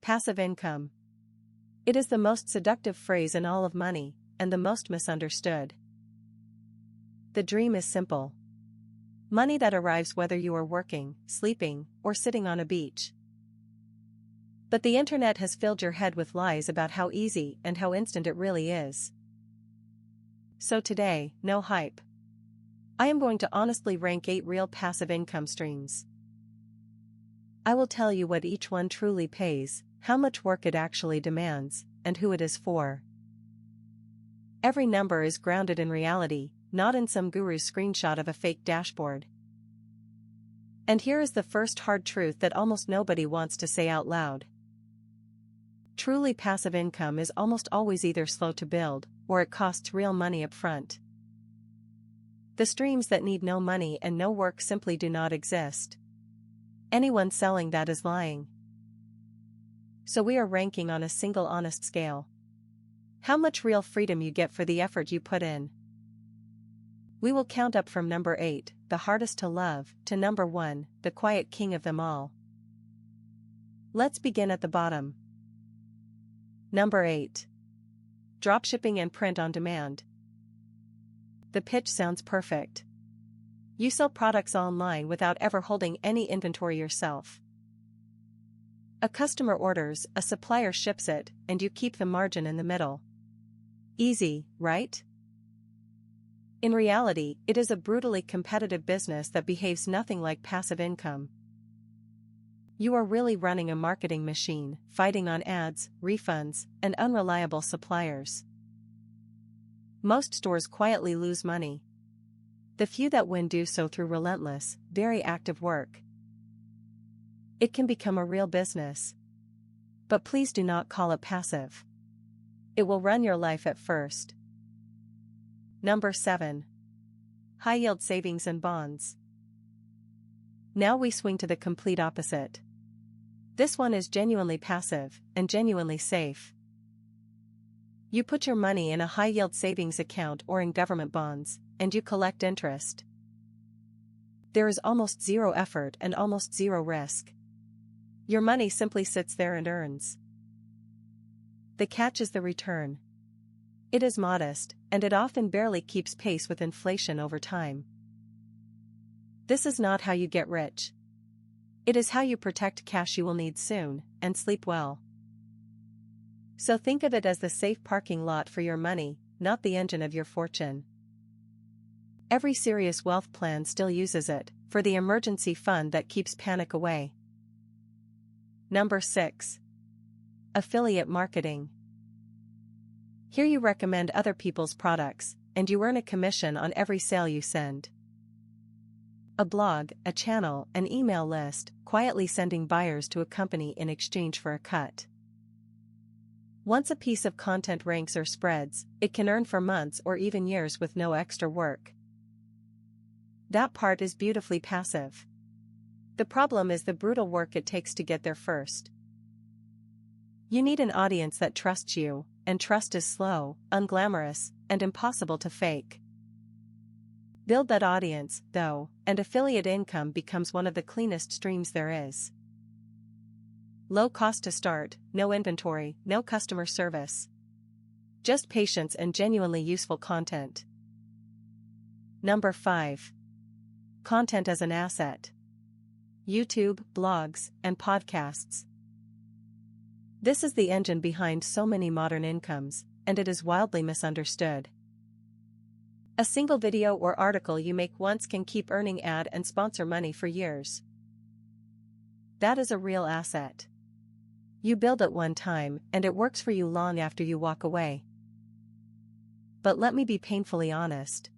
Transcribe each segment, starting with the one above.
Passive income. It is the most seductive phrase in all of money, and the most misunderstood. The dream is simple. Money that arrives whether you are working, sleeping, or sitting on a beach. But the internet has filled your head with lies about how easy and how instant it really is. So today, no hype. I am going to honestly rank 8 real passive income streams. I will tell you what each one truly pays, how much work it actually demands, and who it is for. Every number is grounded in reality, not in some guru's screenshot of a fake dashboard. And here is the first hard truth that almost nobody wants to say out loud. Truly passive income is almost always either slow to build, or it costs real money up front. The streams that need no money and no work simply do not exist. Anyone selling that is lying. So we are ranking on a single honest scale. How much real freedom you get for the effort you put in. We will count up from number 8, the hardest to love, to number 1, the quiet king of them all. Let's begin at the bottom. Number 8. Dropshipping and print on demand. The pitch sounds perfect. You sell products online without ever holding any inventory yourself. A customer orders, a supplier ships it, and you keep the margin in the middle. Easy, right? In reality, it is a brutally competitive business that behaves nothing like passive income. You are really running a marketing machine, fighting on ads, refunds, and unreliable suppliers. Most stores quietly lose money. The few that win do so through relentless, very active work. It can become a real business. But please do not call it passive. It will run your life at first. Number 7. High-yield savings and bonds. Now we swing to the complete opposite. This one is genuinely passive, and genuinely safe. You put your money in a high-yield savings account or in government bonds, and you collect interest. There is almost zero effort and almost zero risk. Your money simply sits there and earns. The catch is the return. It is modest, and it often barely keeps pace with inflation over time. This is not how you get rich. It is how you protect cash you will need soon, and sleep well. So think of it as the safe parking lot for your money, not the engine of your fortune. Every serious wealth plan still uses it, for the emergency fund that keeps panic away. Number 6. Affiliate marketing. Here you recommend other people's products, and you earn a commission on every sale you send. A blog, a channel, an email list, quietly sending buyers to a company in exchange for a cut. Once a piece of content ranks or spreads, it can earn for months or even years with no extra work. That part is beautifully passive. The problem is the brutal work it takes to get there first. You need an audience that trusts you, and trust is slow, unglamorous, and impossible to fake. Build that audience, though, and affiliate income becomes one of the cleanest streams there is. Low cost to start, no inventory, no customer service. Just patience and genuinely useful content. Number 5. Content as an asset. YouTube, blogs, and podcasts. This is the engine behind so many modern incomes, and it is wildly misunderstood. A single video or article you make once can keep earning ad and sponsor money for years. That is a real asset. You build it one time, and it works for you long after you walk away. But let me be painfully honest.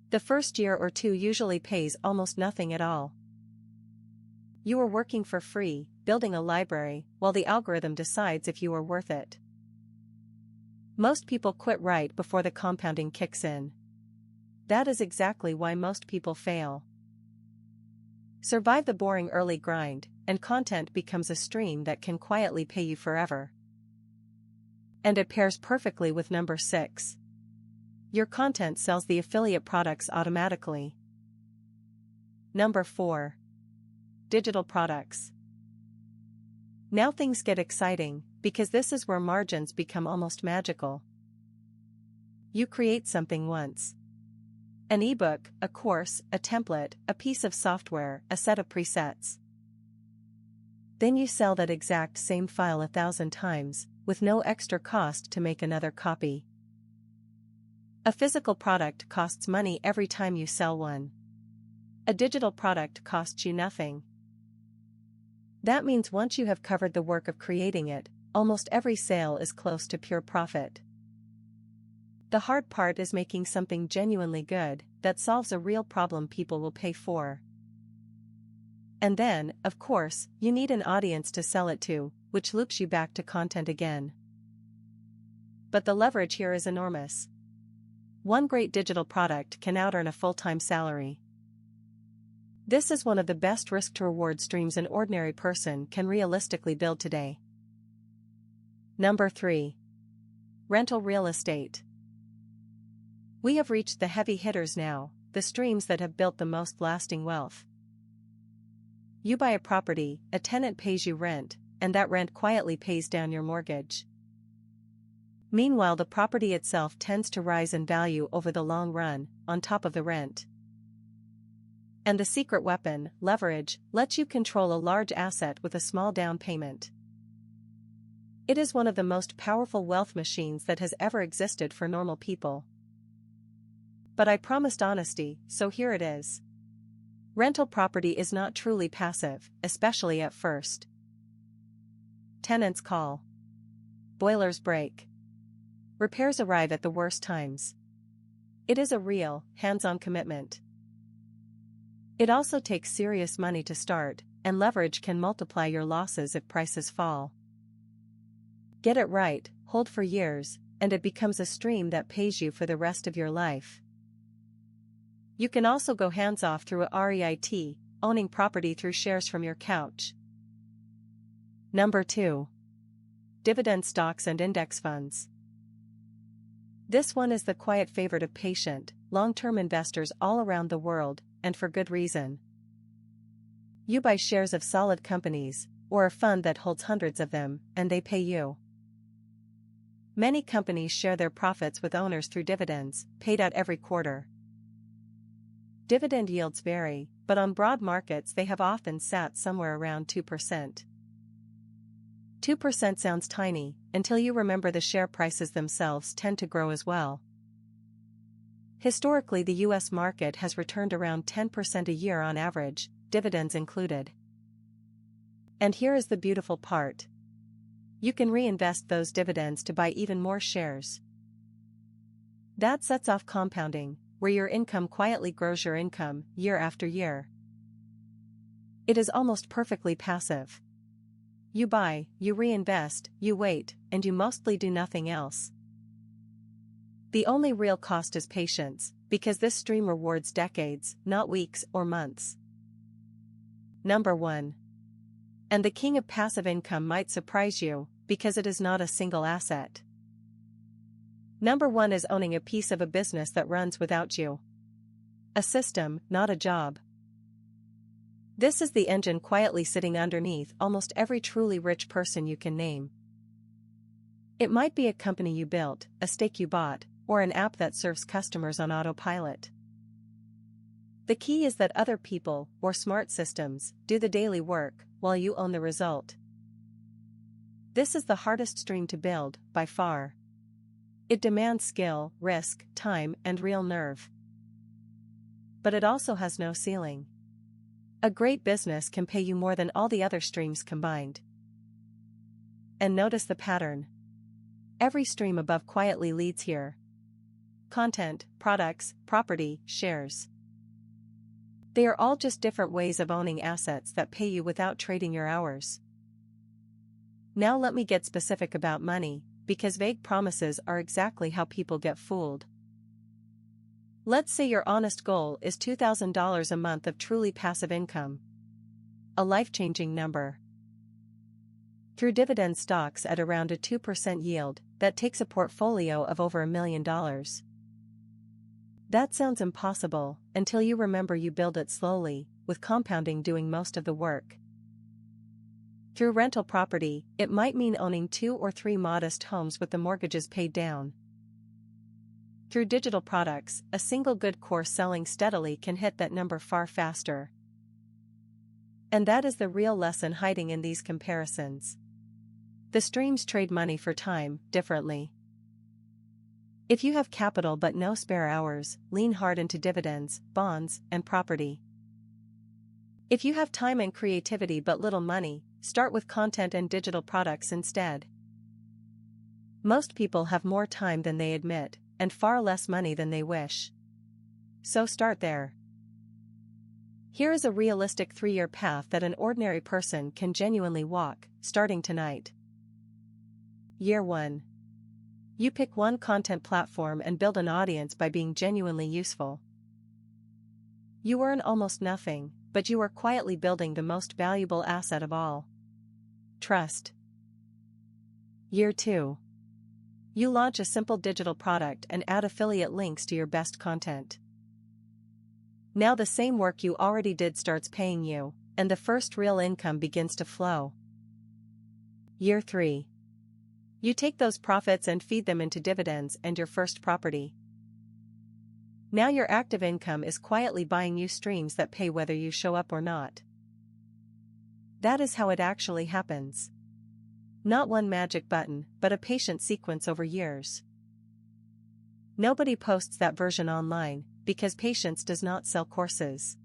The first year or two usually pays almost nothing at all. You are working for free, building a library, while the algorithm decides if you are worth it. Most people quit right before the compounding kicks in. That is exactly why most people fail. Survive the boring early grind, and content becomes a stream that can quietly pay you forever. And it pairs perfectly with number 6. Your content sells the affiliate products automatically. Number 4. Digital products. Now things get exciting, because this is where margins become almost magical. You create something once. An ebook, a course, a template, a piece of software, a set of presets. Then you sell that exact same file 1,000 times, with no extra cost to make another copy. A physical product costs money every time you sell one. A digital product costs you nothing. That means once you have covered the work of creating it, almost every sale is close to pure profit. The hard part is making something genuinely good, that solves a real problem people will pay for. And then, of course, you need an audience to sell it to, which loops you back to content again. But the leverage here is enormous. One great digital product can out-earn a full-time salary. This is one of the best risk-to-reward streams an ordinary person can realistically build today. Number 3. Rental real estate. We have reached the heavy hitters now, the streams that have built the most lasting wealth. You buy a property, a tenant pays you rent, and that rent quietly pays down your mortgage. Meanwhile, the property itself tends to rise in value over the long run, on top of the rent. And the secret weapon, leverage, lets you control a large asset with a small down payment. It is one of the most powerful wealth machines that has ever existed for normal people. But I promised honesty, so here it is. Rental property is not truly passive, especially at first. Tenants call. Boilers break. Repairs arrive at the worst times. It is a real, hands-on commitment. It also takes serious money to start, and leverage can multiply your losses if prices fall. Get it right, hold for years, and it becomes a stream that pays you for the rest of your life. You can also go hands-off through a REIT, owning property through shares from your couch. Number 2. Dividend stocks and index funds. This one is the quiet favorite of patient, long-term investors all around the world, and for good reason. You buy shares of solid companies, or a fund that holds hundreds of them, and they pay you. Many companies share their profits with owners through dividends, paid out every quarter. Dividend yields vary, but on broad markets they have often sat somewhere around 2%. 2% sounds tiny, until you remember the share prices themselves tend to grow as well. Historically, the US market has returned around 10% a year on average, dividends included. And here is the beautiful part. You can reinvest those dividends to buy even more shares. That sets off compounding, where your income quietly grows your income, year after year. It is almost perfectly passive. You buy, you reinvest, you wait, and you mostly do nothing else. The only real cost is patience, because this stream rewards decades, not weeks or months. Number 1. And the king of passive income might surprise you, because it is not a single asset. Number 1 is owning a piece of a business that runs without you. A system, not a job. This is the engine quietly sitting underneath almost every truly rich person you can name. It might be a company you built, a stake you bought, or an app that serves customers on autopilot. The key is that other people, or smart systems, do the daily work, while you own the result. This is the hardest stream to build, by far. It demands skill, risk, time, and real nerve. But it also has no ceiling. A great business can pay you more than all the other streams combined. And notice the pattern. Every stream above quietly leads here. Content, products, property, shares. They are all just different ways of owning assets that pay you without trading your hours. Now let me get specific about money, because vague promises are exactly how people get fooled. Let's say your honest goal is $2,000 a month of truly passive income. A life-changing number. Through dividend stocks at around a 2% yield, that takes a portfolio of over $1 million. That sounds impossible, until you remember you build it slowly, with compounding doing most of the work. Through rental property, it might mean owning 2 or 3 modest homes with the mortgages paid down. Through digital products, a single good course selling steadily can hit that number far faster. And that is the real lesson hiding in these comparisons. The streams trade money for time differently. If you have capital but no spare hours, lean hard into dividends, bonds, and property. If you have time and creativity but little money, start with content and digital products instead. Most people have more time than they admit, and far less money than they wish. So start there. Here is a realistic 3-year path that an ordinary person can genuinely walk, starting tonight. Year 1. You pick one content platform and build an audience by being genuinely useful. You earn almost nothing, but you are quietly building the most valuable asset of all: trust. Year 2. You launch a simple digital product and add affiliate links to your best content. Now the same work you already did starts paying you, and the first real income begins to flow. Year 3. You take those profits and feed them into dividends and your first property. Now your active income is quietly buying you streams that pay whether you show up or not. That is how it actually happens. Not one magic button, but a patient sequence over years. Nobody posts that version online, because patience does not sell courses.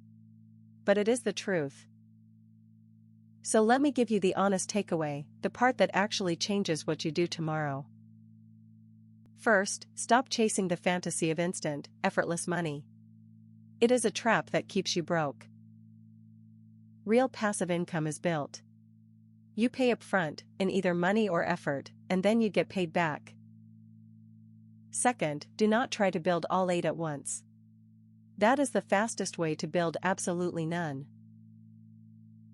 But it is the truth. So let me give you the honest takeaway, the part that actually changes what you do tomorrow. First, stop chasing the fantasy of instant, effortless money. It is a trap that keeps you broke. Real passive income is built. You pay up front, in either money or effort, and then you get paid back. Second, do not try to build all 8 at once. That is the fastest way to build absolutely none.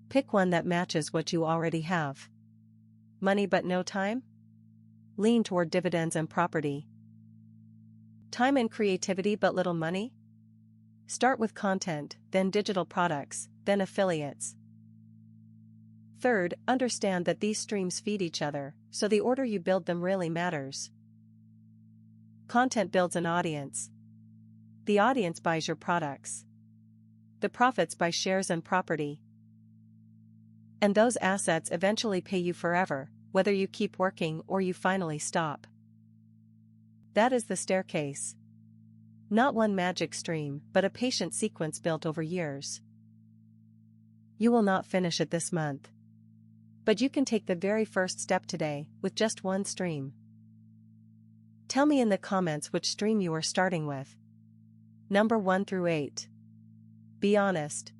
Pick one that matches what you already have. Money but no time? Lean toward dividends and property. Time and creativity but little money? Start with content, then digital products, then affiliates. Third, understand that these streams feed each other, so the order you build them really matters. Content builds an audience. The audience buys your products. The profits buy shares and property. And those assets eventually pay you forever, whether you keep working or you finally stop. That is the staircase. Not one magic stream, but a patient sequence built over years. You will not finish it this month. But you can take the very first step today, with just one stream. Tell me in the comments which stream you are starting with. Number 1 through 8. Be honest.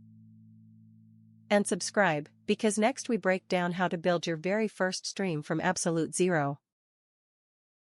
And subscribe, because next we break down how to build your very first stream from absolute zero.